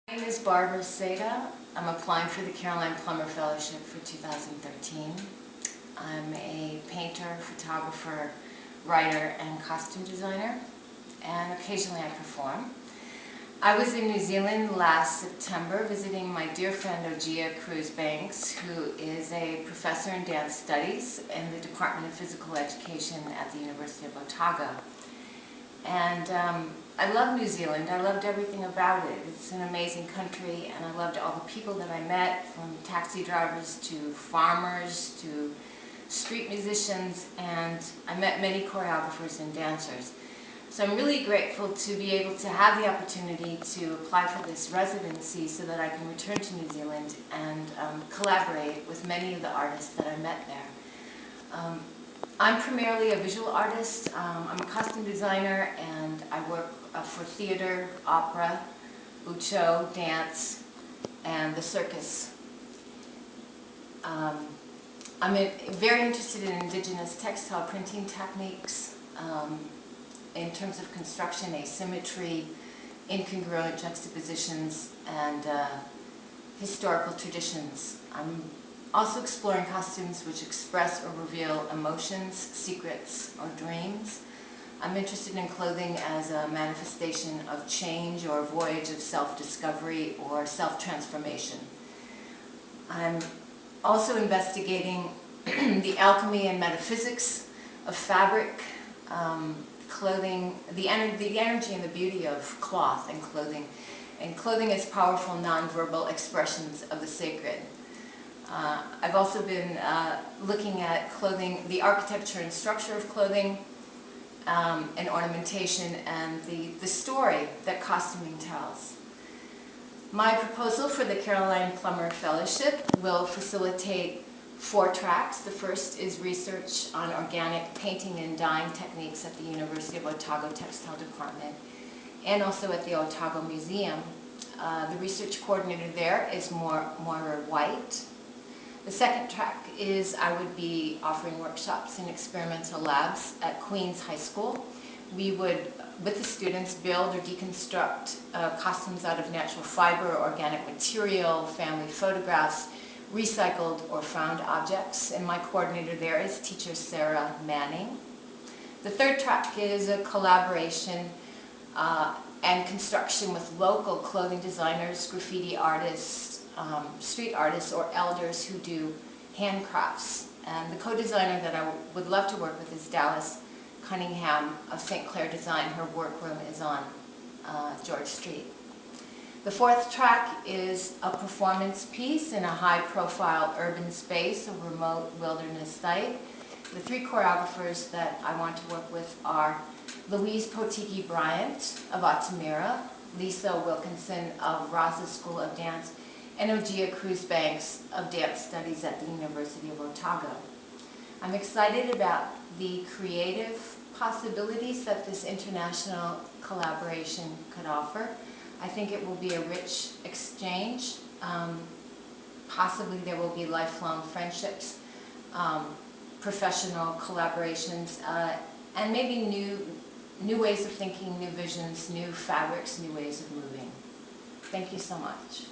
My name is Seyda. I'm applying for the Plummer Fellowship for 2013. I'm a painter, photographer, writer, and costume designer, and occasionally I perform. I was in New Zealand last September visiting my dear friend Seyda Banks, who is a professor in dance studies in the Department of Physical Education at the University of Otago. And I love New Zealand. I loved everything about it. It's an amazing country, and I loved all the people that I met, from taxi drivers to farmers to street musicians, and I met many choreographers and dancers. So I'm really grateful to be able to have the opportunity to apply for this residency so that I can return to New Zealand and collaborate with many of the artists that I met there. I'm primarily a visual artist. I'm a costume designer, and I work for theater, opera, ucho, dance, and the circus. I'm very interested in indigenous textile printing techniques in terms of construction, asymmetry, incongruent juxtapositions, and historical traditions. I'm also exploring costumes which express or reveal emotions, secrets, or dreams. I'm interested in clothing as a manifestation of change or a voyage of self-discovery or self-transformation. I'm also investigating the alchemy and metaphysics of fabric, clothing, the energy and the beauty of cloth and clothing as powerful nonverbal expressions of the sacred. I've also been looking at clothing, the architecture and structure of clothing, and ornamentation, and the story that costuming tells. My proposal for the Plummer Fellowship will facilitate 4 tracks. The first is research on organic painting and dyeing techniques at the University of Otago Textile Department and also at the Otago Museum. The research coordinator there is Moira White. The second track is I would be offering workshops in experimental labs at Queens High School. We would, with the students, build or deconstruct costumes out of natural fiber, organic material, family photographs, recycled or found objects, and my coordinator there is teacher Sarah Manning. The third track is a collaboration and construction with local clothing designers, graffiti artists, street artists, or elders who do handcrafts. And the co-designer that I would love to work with is Dallas Cunningham of St. Clair Design. Her workroom is on George Street. The fourth track is a performance piece in a high-profile urban space, a remote wilderness site. The 3 choreographers that I want to work with are Louise Potiki Bryant of Altamira, Lisa Wilkinson of Raza School of Dance, and Seyda Banks of Dance Studies at the University of Otago. I'm excited about the creative possibilities that this international collaboration could offer. I think it will be a rich exchange. Possibly there will be lifelong friendships, professional collaborations, and maybe new ways of thinking, new visions, new fabrics, new ways of moving. Thank you so much.